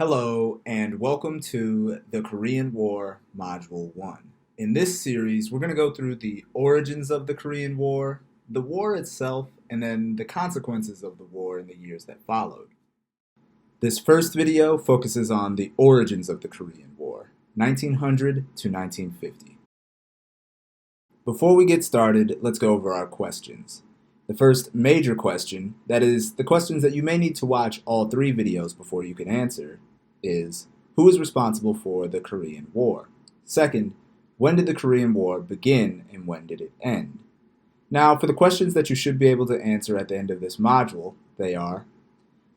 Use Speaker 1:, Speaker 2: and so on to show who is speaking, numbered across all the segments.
Speaker 1: Hello, and welcome to the Korean War Module 1. In this series, we're going to go through the origins of the Korean War, the war itself, and then the consequences of the war in the years that followed. This first video focuses on the origins of the Korean War, 1900 to 1950. Before we get started, let's go over our questions. The first major question, that is, the questions that you may need to watch all three videos before you can answer, is who is responsible for the Korean War? Second, when did the Korean War begin and when did it end? Now, for the questions that you should be able to answer at the end of this module, they are,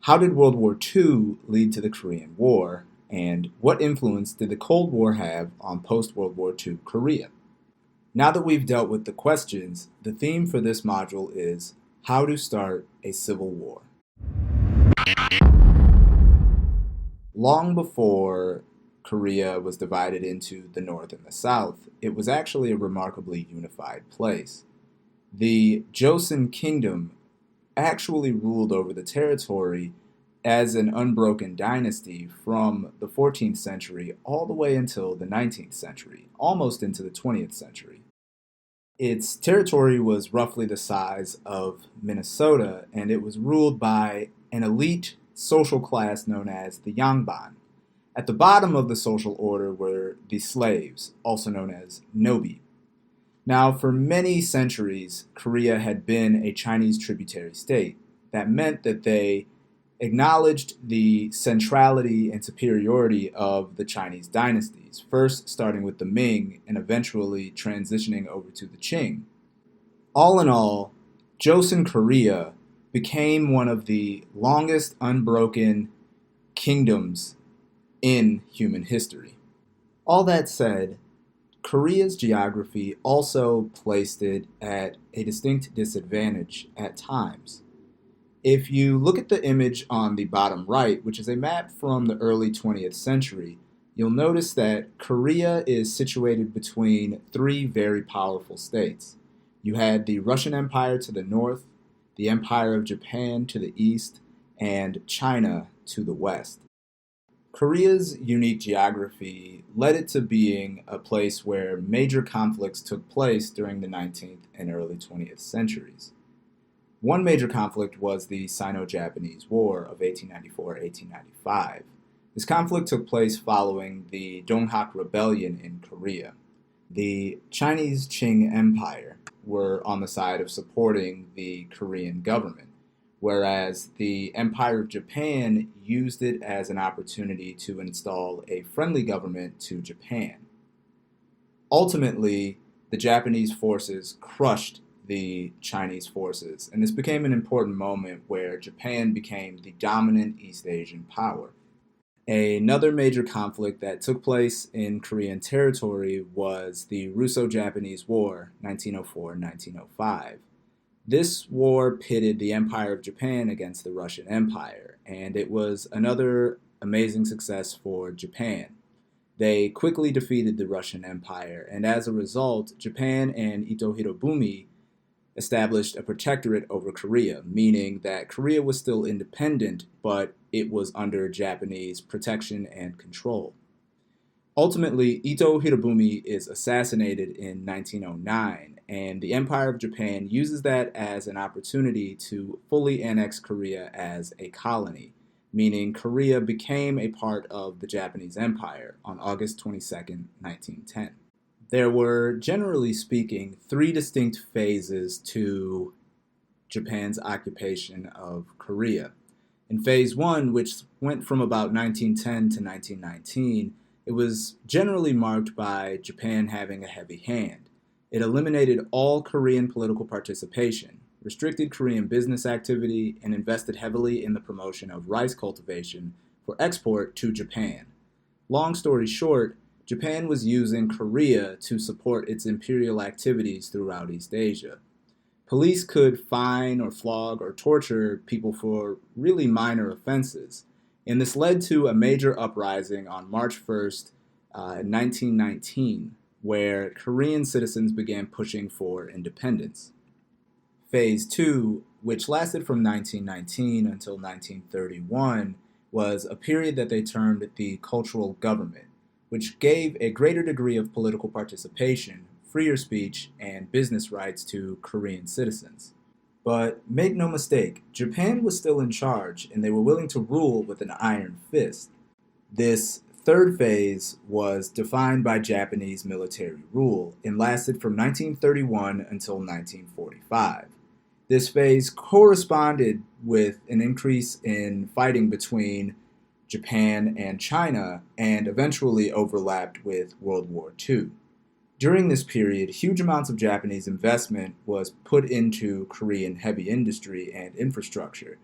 Speaker 1: how did World War II lead to the Korean War? And what influence did the Cold War have on post-World War II Korea? Now that we've dealt with the questions, the theme for this module is how to start a civil war. Long before Korea was divided into the North and the South, it was actually a remarkably unified place. The Joseon Kingdom actually ruled over the territory as an unbroken dynasty from the 14th century all the way until the 19th century, almost into the 20th century. Its territory was roughly the size of Minnesota, and it was ruled by an elite social class known as the Yangban. At the bottom of the social order were the slaves, also known as Nobi. Now, for many centuries, Korea had been a Chinese tributary state. That meant that they acknowledged the centrality and superiority of the Chinese dynasties, first starting with the Ming and eventually transitioning over to the Qing. All in all, Joseon Korea became one of the longest unbroken kingdoms in human history. All that said, Korea's geography also placed it at a distinct disadvantage at times. If you look at the image on the bottom right, which is a map from the early 20th century, you'll notice that Korea is situated between three very powerful states. You had the Russian Empire to the north, the Empire of Japan to the east, and China to the west. Korea's unique geography led it to being a place where major conflicts took place during the 19th and early 20th centuries. One major conflict was the Sino-Japanese War of 1894-1895. This conflict took place following the Donghak Rebellion in Korea. The Chinese Qing Empire were on the side of supporting the Korean government, whereas the Empire of Japan used it as an opportunity to install a friendly government to Japan. Ultimately, the Japanese forces crushed the Chinese forces, and this became an important moment where Japan became the dominant East Asian power. Another major conflict that took place in Korean territory was the Russo-Japanese War, 1904-1905. This war pitted the Empire of Japan against the Russian Empire, and it was another amazing success for Japan. They quickly defeated the Russian Empire, and as a result, Japan and Ito Hirobumi established a protectorate over Korea, meaning that Korea was still independent, but it was under Japanese protection and control. Ultimately, Ito Hirobumi is assassinated in 1909, and the Empire of Japan uses that as an opportunity to fully annex Korea as a colony, meaning Korea became a part of the Japanese Empire on August 22, 1910. There were, generally speaking, three distinct phases to Japan's occupation of Korea. In Phase 1, which went from about 1910 to 1919, it was generally marked by Japan having a heavy hand. It eliminated all Korean political participation, restricted Korean business activity, and invested heavily in the promotion of rice cultivation for export to Japan. Long story short, Japan was using Korea to support its imperial activities throughout East Asia. Police could fine or flog or torture people for really minor offenses, and this led to a major uprising on March 1st, 1919, where Korean citizens began pushing for independence. Phase 2, which lasted from 1919 until 1931, was a period that they termed the cultural government, which gave a greater degree of political participation, freer speech, and business rights to Korean citizens. But make no mistake, Japan was still in charge, and they were willing to rule with an iron fist. This third phase was defined by Japanese military rule and lasted from 1931 until 1945. This phase corresponded with an increase in fighting between Japan and China and eventually overlapped with World War II. During this period, huge amounts of Japanese investment was put into Korean heavy industry and infrastructure.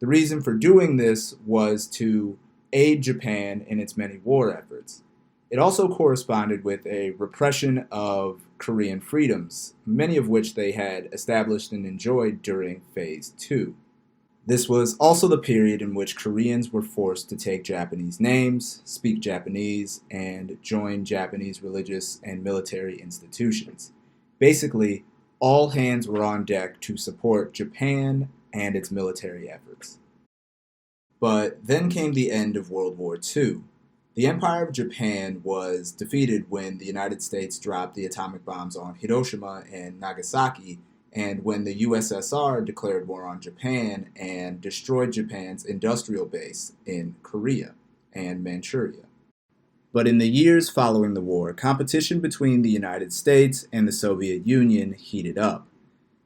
Speaker 1: The reason for doing this was to aid Japan in its many war efforts. It also corresponded with a repression of Korean freedoms, many of which they had established and enjoyed during Phase 2. This was also the period in which Koreans were forced to take Japanese names, speak Japanese, and join Japanese religious and military institutions. Basically, all hands were on deck to support Japan and its military efforts. But then came the end of World War II. The Empire of Japan was defeated when the United States dropped the atomic bombs on Hiroshima and Nagasaki, and when the USSR declared war on Japan and destroyed Japan's industrial base in Korea and Manchuria. But in the years following the war, competition between the United States and the Soviet Union heated up.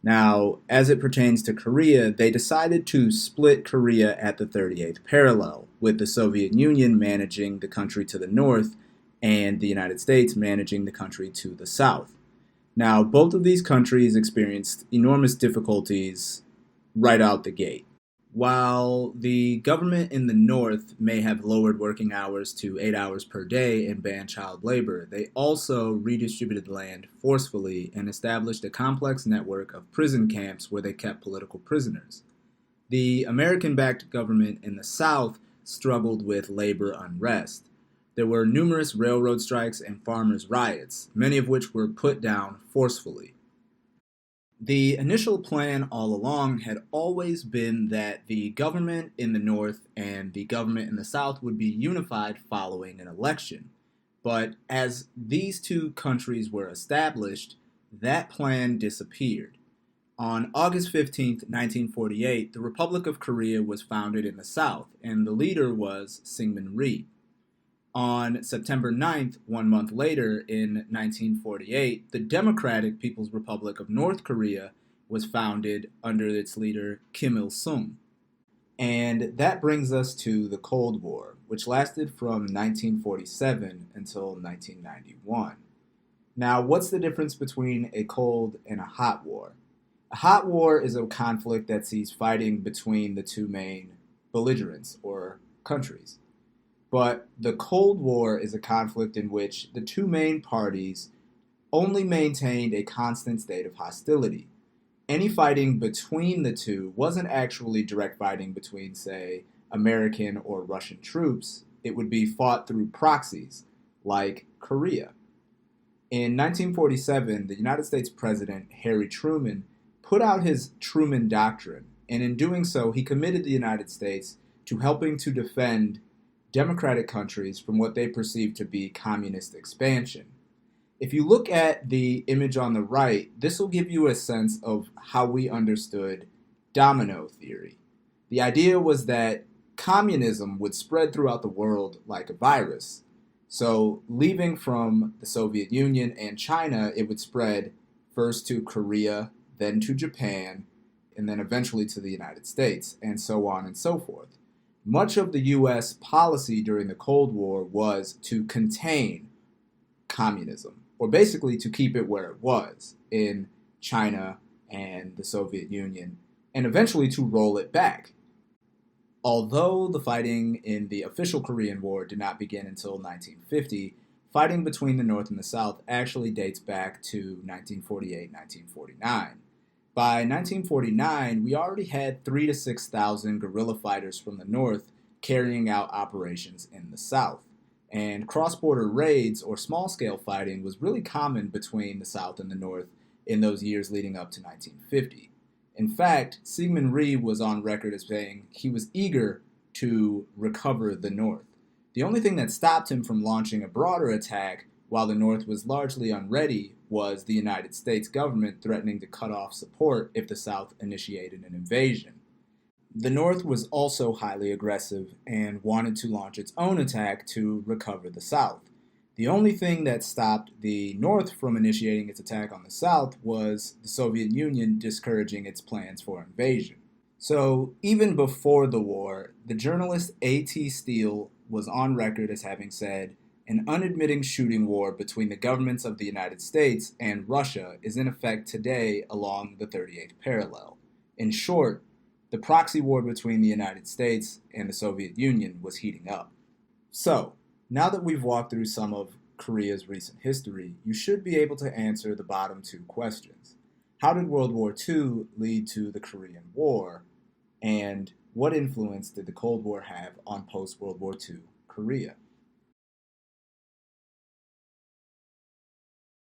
Speaker 1: Now, as it pertains to Korea, they decided to split Korea at the 38th parallel, with the Soviet Union managing the country to the north and the United States managing the country to the south. Now, both of these countries experienced enormous difficulties right out the gate. While the government in the North may have lowered working hours to 8 hours per day and banned child labor, they also redistributed land forcefully and established a complex network of prison camps where they kept political prisoners. The American-backed government in the South struggled with labor unrest. There were numerous railroad strikes and farmers' riots, many of which were put down forcefully. The initial plan all along had always been that the government in the North and the government in the South would be unified following an election. But as these two countries were established, that plan disappeared. On August 15, 1948, the Republic of Korea was founded in the South, and the leader was Syngman Rhee. On September 9th, 1 month later, in 1948, the Democratic People's Republic of North Korea was founded under its leader Kim Il-sung. And that brings us to the Cold War, which lasted from 1947 until 1991. Now, what's the difference between a cold and a hot war? A hot war is a conflict that sees fighting between the two main belligerents or countries. But the Cold War is a conflict in which the two main parties only maintained a constant state of hostility. Any fighting between the two wasn't actually direct fighting between, say, American or Russian troops. It would be fought through proxies, like Korea. In 1947, the United States President Harry Truman put out his Truman Doctrine, and in doing so, he committed the United States to helping to defend democratic countries from what they perceived to be communist expansion. If you look at the image on the right, this will give you a sense of how we understood Domino Theory. The idea was that communism would spread throughout the world like a virus. So, leaving from the Soviet Union and China, it would spread first to Korea, then to Japan, and then eventually to the United States, and so on and so forth. Much of the U.S. policy during the Cold War was to contain communism, or basically to keep it where it was in China and the Soviet Union, and eventually to roll it back. Although the fighting in the official Korean War did not begin until 1950, fighting between the North and the South actually dates back to 1948-1949. By 1949, we already had 3,000 to 6,000 guerrilla fighters from the North carrying out operations in the South. And cross-border raids or small-scale fighting was really common between the South and the North in those years leading up to 1950. In fact, Syngman Rhee was on record as saying he was eager to recover the North. The only thing that stopped him from launching a broader attack while the North was largely unready was the United States government threatening to cut off support if the South initiated an invasion. The North was also highly aggressive and wanted to launch its own attack to recover the South. The only thing that stopped the North from initiating its attack on the South was the Soviet Union discouraging its plans for invasion. So, even before the war, the journalist A.T. Steele was on record as having said, "An unadmitting shooting war between the governments of the United States and Russia is in effect today along the 38th parallel." In short, the proxy war between the United States and the Soviet Union was heating up. So, now that we've walked through some of Korea's recent history, you should be able to answer the bottom two questions. How did World War II lead to the Korean War? And what influence did the Cold War have on post-World War II Korea?